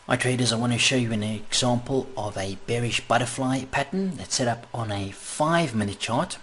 Hi traders, I want to show you an example of a bearish butterfly pattern that's set up on a 5-minute chart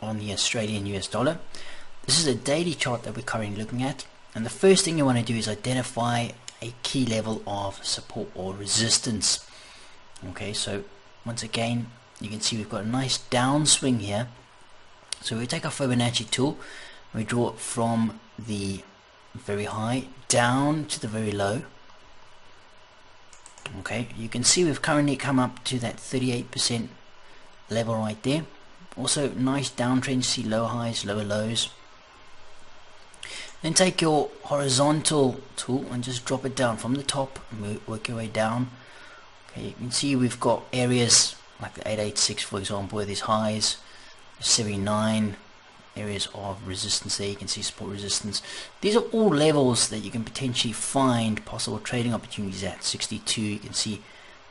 on the Australian US dollar. This is a daily chart that we're currently looking at, and the first thing you want to do is identify a key level of support or resistance. Okay, so once again you can see we've got a nice downswing here. So we take our Fibonacci tool, we draw it from the very high down to the very low. Okay, you can see we've currently come up to that 38% level right there. Also nice downtrend, you see low highs, lower lows. Then take your horizontal tool and just drop it down from the top and work your way down. Okay, you can see we've got areas like the 886 for example, where there's highs, 79 areas of resistance there. You can see support, resistance. These are all levels that you can potentially find possible trading opportunities at. 62, you can see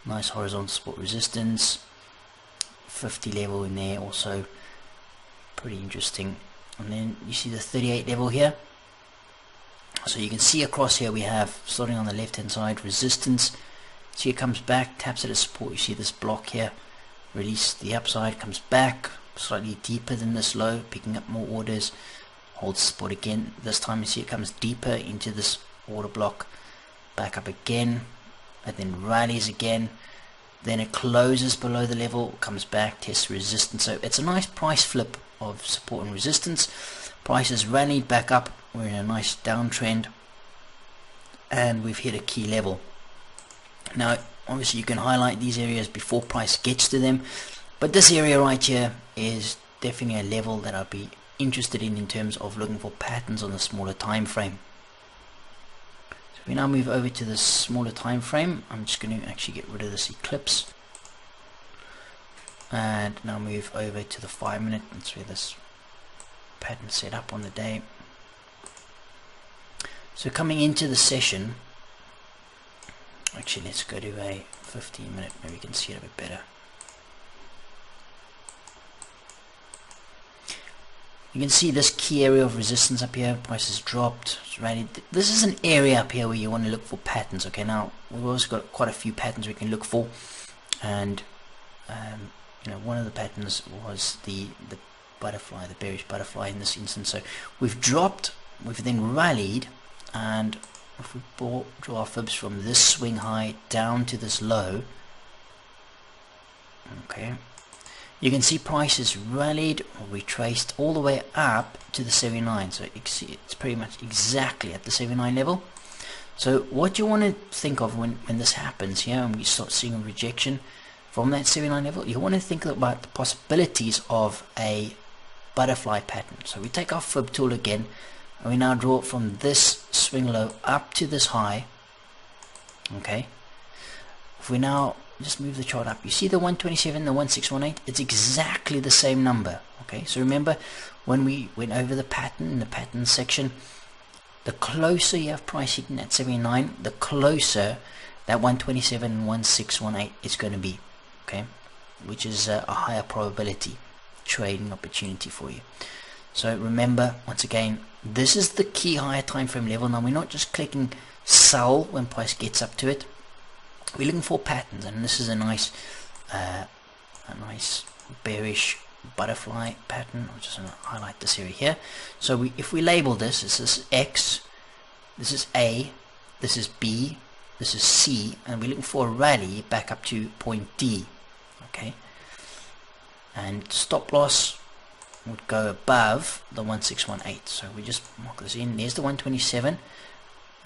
nice horizontal support, resistance. 50 level in there also, pretty interesting. And then you see the 38 level here. So you can see across here we have, starting on the left hand side, resistance. See, it comes back, taps at a support. You see this block here, release the upside, comes back slightly deeper than this low, picking up more orders, holds support again. This time you see it comes deeper into this order block, back up again, and then rallies again. Then it closes below the level, comes back, tests resistance. So it's a nice price flip of support and resistance. Price has rallied back up, we're in a nice downtrend, and we've hit a key level. Now obviously you can highlight these areas before price gets to them, but this area right here is definitely a level that I'd be interested in terms of looking for patterns on the smaller time frame. So we now move over to the smaller time frame. I'm just going to actually get rid of this eclipse and now move over to the 5-minute. That's where this pattern set up on the day. So coming into the session, actually let's go to a 15-minute, maybe you can see it a bit better. You can see this key area of resistance up here, price has dropped, it's rallied. This is an area up here where you want to look for patterns. Okay, now we've also got quite a few patterns we can look for, and you know, one of the patterns was the butterfly, the bearish butterfly in this instance. So we've dropped, we've then rallied, and if we draw our fibs from this swing high down to this low, okay, you can see prices rallied or retraced all the way up to the 79. So you can see it's pretty much exactly at the 79 level. So what you want to think of when this happens here and we start seeing a rejection from that 79 level, you want to think about the possibilities of a butterfly pattern. So we take our fib tool again and we now draw it from this swing low up to this high. Okay, if we now just move the chart up, you see the 127, the 1618, it's exactly the same number. Okay, so remember when we went over the pattern in the pattern section, the closer you have price hitting at 79, the closer that 127 and 1618 is going to be. Okay, which is a higher probability trading opportunity for you. So remember, once again, this is the key higher time frame level. Now we're not just clicking sell when price gets up to it. We're looking for patterns, and this is a nice bearish butterfly pattern. I'm just going to highlight this area here. So if we label this is X, this is A, this is B, this is C, and we're looking for a rally back up to point D. Okay, and stop loss would go above the 1618. So we just mark this in. There's the 127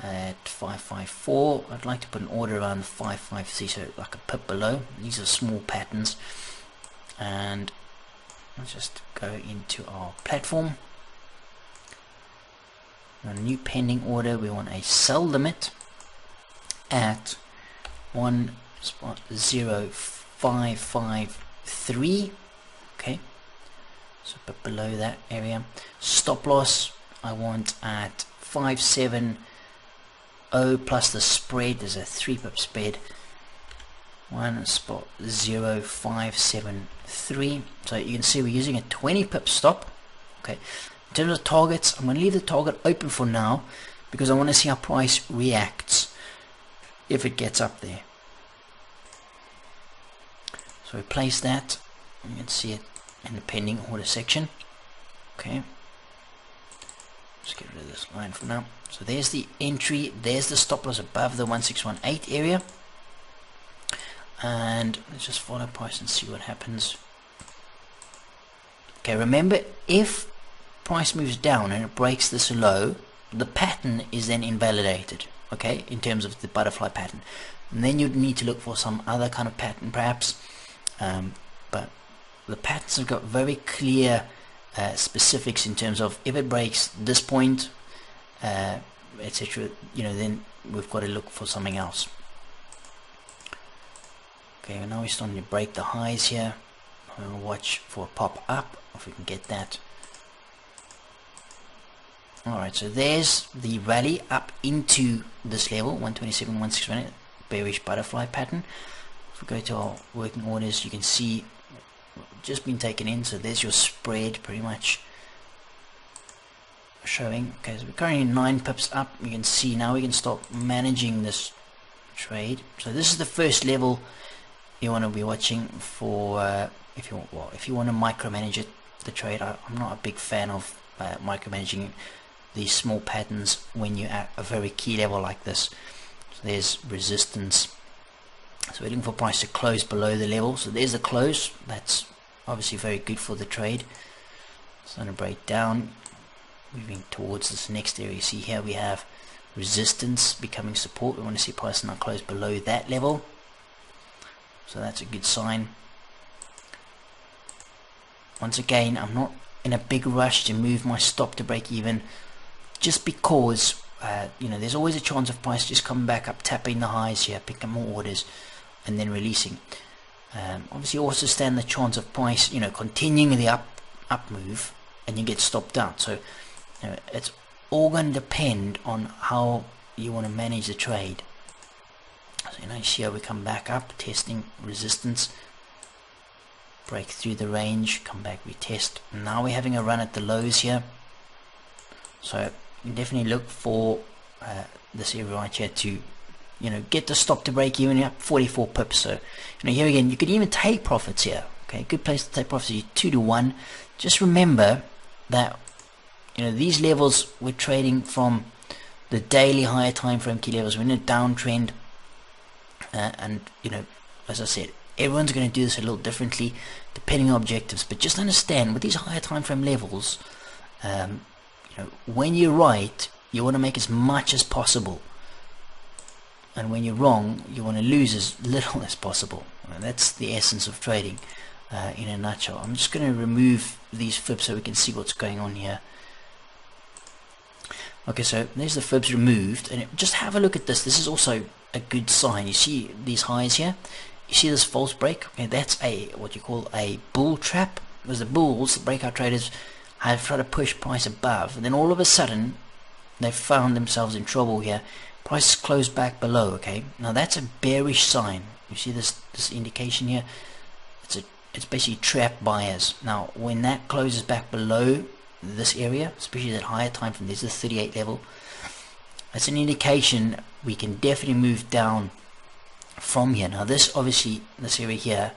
at 554. I'd like to put an order around 553, so like a pip below. These are small patterns, and let's just go into our platform. A new pending order, we want a sell limit at 1.0553. okay, so a bit below that area. Stop loss I want at 570 plus the spread. There's a 3-pip spread, 1.0573. so you can see we're using a 20-pip stop. Okay, in terms of targets, I'm going to leave the target open for now because I want to see how price reacts. if it gets up there. So we place that. You can see it in the pending order section. Okay, let's get rid of this line for now. So there's the entry, there's the stop loss above the 1618 area, and let's just follow price and see what happens. Okay, remember, if price moves down and it breaks this low, the pattern is then invalidated, okay, in terms of the butterfly pattern, and then you'd need to look for some other kind of pattern perhaps, but the patterns have got very clear specifics in terms of if it breaks this point, etc., you know, then we've got to look for something else. Okay, now we're starting to break the highs here. We'll watch for a pop up if we can get that. Alright, so there's the rally up into this level, 127, 161, bearish butterfly pattern. If we go to our working orders, you can see just been taken in, so there's your spread pretty much showing. Okay, so we're currently 9 pips up. You can see now we can start managing this trade. So this is the first level you want to be watching for if you want to micromanage it, the trade. I'm not a big fan of micromanaging these small patterns when you're at a very key level like this. So there's resistance, so we're looking for price to close below the level. So there's the close. That's obviously very good for the trade. It's going to break down, moving towards this next area. You see here we have resistance becoming support. We want to see price now close below that level, so that's a good sign. Once again, I'm not in a big rush to move my stop to break even, just because you know, there's always a chance of price just coming back up, tapping the highs here, picking more orders, and then releasing. Obviously, also stand the chance of price, you know, continuing the up move, and you get stopped out. So you know, it's all going to depend on how you want to manage the trade. So you know, you see how we come back up, testing resistance, break through the range, come back, retest. Now we're having a run at the lows here, so you definitely look for this area right here to, you know, get the stop to break even. Up 44 pips. So you know, here again, you could even take profits here. Okay, good place to take profits. 2 to 1. Just remember that, you know, these levels we're trading from the daily higher time frame key levels. We're in a downtrend, and you know, as I said, everyone's going to do this a little differently depending on objectives. But just understand, with these higher time frame levels, you know, when you're right, you want to make as much as possible, and when you're wrong, you want to lose as little as possible. That's the essence of trading in a nutshell. I'm just going to remove these fibs so we can see what's going on here. Okay, so there's the fibs removed, and just have a look at this. This is also a good sign. You see these highs here, you see this false break. Okay, that's a what you call a bull trap, because the bulls, the breakout traders, have tried to push price above, and then all of a sudden they've found themselves in trouble here. Price closed back below. Okay, now that's a bearish sign. You see this indication here? It's basically trap buyers. Now when that closes back below this area, especially that higher time frame, there's the 38 level, that's an indication we can definitely move down from here. Now this, obviously, this area here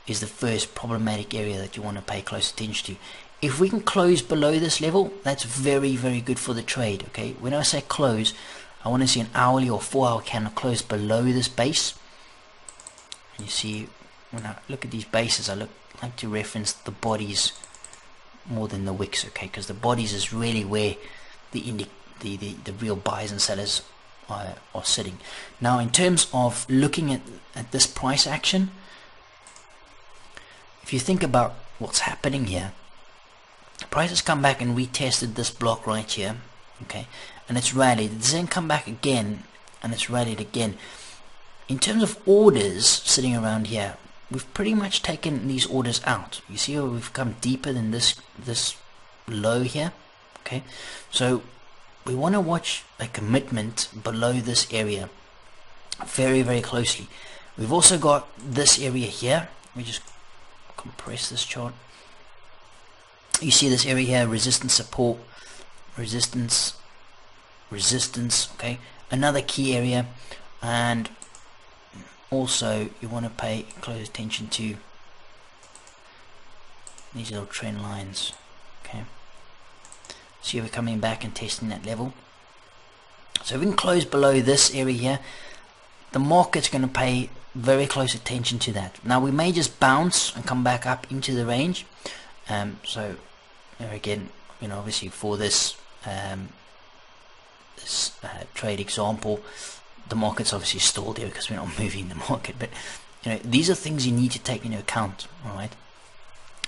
is the first problematic area that you want to pay close attention to. If we can close below this level, that's very, very good for the trade. Okay, when I say close, I want to see an hourly or 4-hour candle close below this base. And you see, when I look at these bases, I like to reference the bodies more than the wicks. Okay, because the bodies is really where the real buyers and sellers are sitting. Now, in terms of looking at this price action, if you think about what's happening here, price has come back and retested this block right here, okay, and it's rallied. It's then come back again and it's rallied again. In terms of orders sitting around here, we've pretty much taken these orders out. You see how we've come deeper than this low here. Okay, so we want to watch a commitment below this area very, very closely. We've also got this area here. Let me just compress this chart. You see this area here, resistance, support, resistance, resistance. Okay, another key area, and also you want to pay close attention to these little trend lines. Okay, see, we're coming back and testing that level. So if we can close below this area here, the market's going to pay very close attention to that. Now we may just bounce and come back up into the range. So again, obviously for this trade example, the market's obviously stalled here because we're not moving the market. But these are things you need to take into account. All right.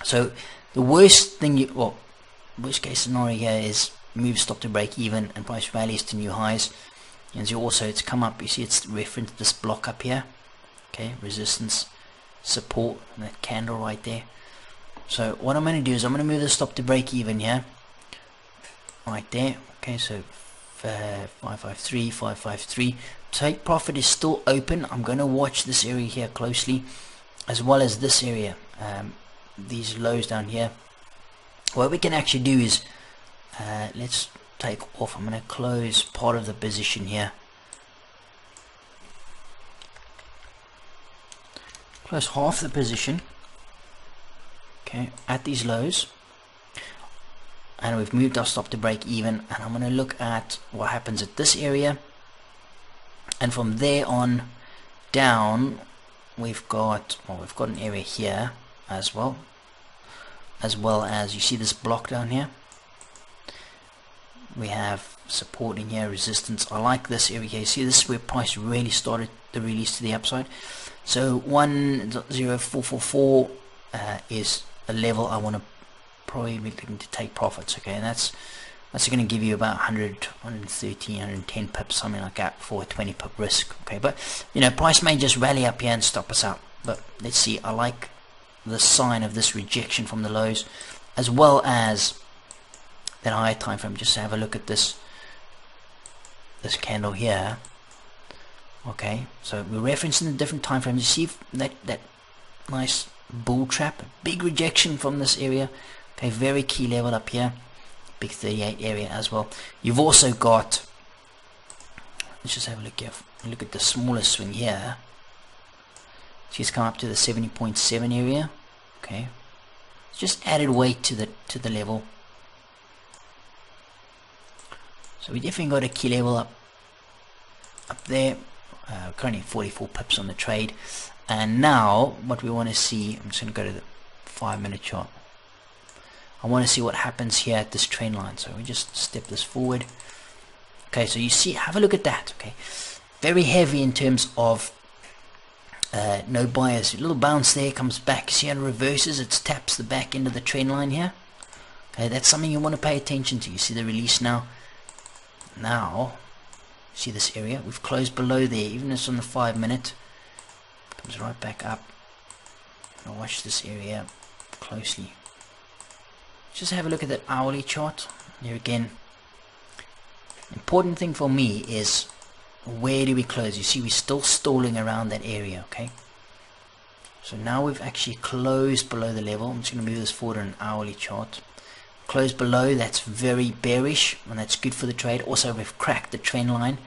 So the worst case scenario here is move stop to break even and price rallies to new highs. And so also it's come up, you see it's referenced this block up here, okay, resistance, support, and that candle right there. So what I'm going to do is I'm going to move the stop to break even here, right there. Okay, so 553, 553. Take profit is still open. I'm going to watch this area here closely, as well as this area, these lows down here. What we can actually do is let's take off. I'm going to close part of the position here, close half the position, okay, at these lows, and we've moved our stop to break even, and I'm going to look at what happens at this area, and from there on down we've got an area here as well as you see this block down here. We have support in here, resistance. I like this area here. You see, this is where price really started the release to the upside. So 10444 is a level I want to probably be looking to take profits. Okay, and that's going to give you about 100, 130, 110 pips, something like that, for a 20 pip risk. Okay, but price may just rally up here and stop us out. But let's see. I like the sign of this rejection from the lows, as well as that higher time frame. Just have a look at this candle here. Okay, so we're referencing the different time frames. You see that nice bull trap, big rejection from this area. Okay, very key level up here, big 38 area as well. You've also got, let's just have a look here. Look at the smaller swing here. She's come up to the 70.7 area. Okay, it's just added weight to the level. So we definitely got a key level up there. Currently 44 pips on the trade. And now what we want to see, I'm just going to go to the 5-minute chart. I want to see what happens here at this trend line. So we just step this forward. Okay, so you see, have a look at that. Okay, very heavy in terms of no bias. A little bounce there, comes back. See how it reverses, it taps the back end of the trend line here. Okay, that's something you want to pay attention to. You see the release now. Now, see this area? We've closed below there, even as on the 5-minute. Comes right back up. Now watch this area closely. Just have a look at that hourly chart. Here again, important thing for me is where do we close? You see, we're still stalling around that area. Okay, so now we've actually closed below the level. I'm just going to move this forward on an hourly chart. Close below, that's very bearish, and that's good for the trade. Also, we've cracked the trend line.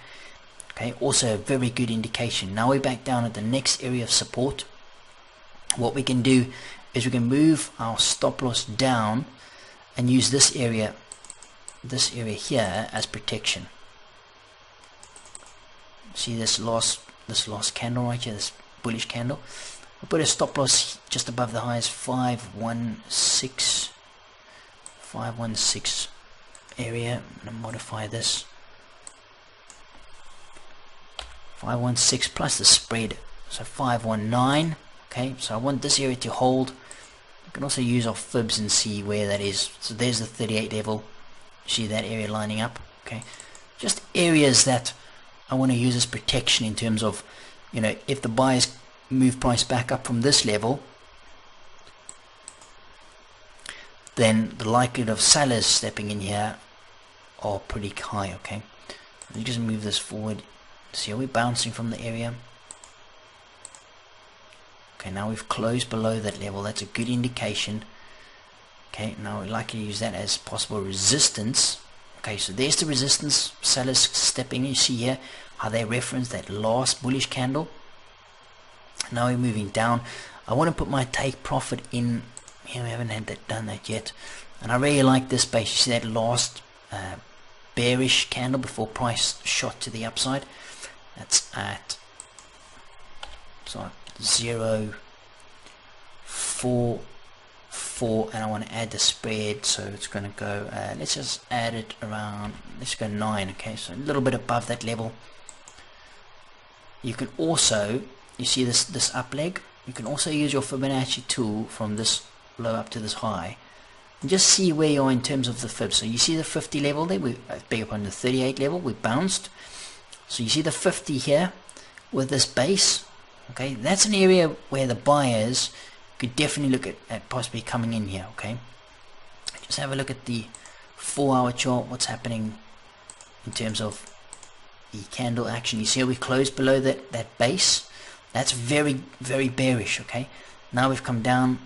Okay, also a very good indication. Now we're back down at the next area of support. What we can do is we can move our stop loss down and use this area here as protection. See this last candle right here, this bullish candle. We'll put a stop loss just above the highs, 516 area. I'm going to modify this. 516 plus the spread, so 519. Okay, so I want this area to hold. You can also use our fibs and see where that is. So there's the 38 level. See that area lining up. Okay, just areas that I want to use as protection in terms of, if the buyers move price back up from this level, then the likelihood of sellers stepping in here are pretty high. Okay, let me just move this forward. See how we're bouncing from the area. Okay, now we've closed below that level. That's a good indication. Okay, now we'd like to use that as possible resistance. Okay, so there's the resistance. Sellers stepping in. You see here how they reference that last bullish candle. Now we're moving down. I want to put my take profit in here. We haven't done that yet, and I really like this base. You see that last bearish candle before price shot to the upside? That's at 0.44, and I want to add the spread, so it's going to go let's just add it around, let's go 9. Okay, so a little bit above that level. You can also, you see this up leg, you can also use your Fibonacci tool from this low up to this high and just see where you are in terms of the fib. So you see the 50 level there, we beg up on the 38 level, we bounced. So you see the 50 here with this base. Okay, that's an area where the buyers could definitely look at possibly coming in here. Okay, just have a look at the 4-hour chart, what's happening in terms of the candle action. You see how we closed below that base? That's very, very bearish. Okay, now we've come down,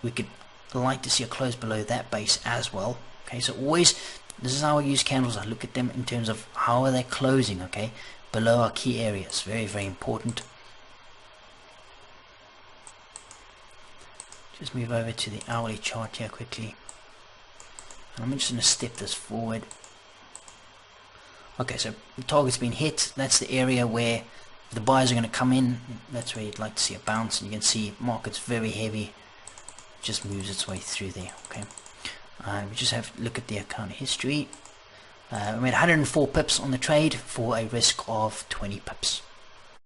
we could like to see a close below that base as well. Okay, so always, this is how I use candles. I look at them in terms of how are they closing, okay, below our key areas. Very, very important. Just move over to the hourly chart here quickly, and I'm just going to step this forward. Okay, so the target's been hit. That's the area where the buyers are going to come in. That's where you'd like to see a bounce, and you can see market's very heavy, just moves its way through there. Okay, we just have to look at the account history. We made 104 pips on the trade for a risk of 20 pips.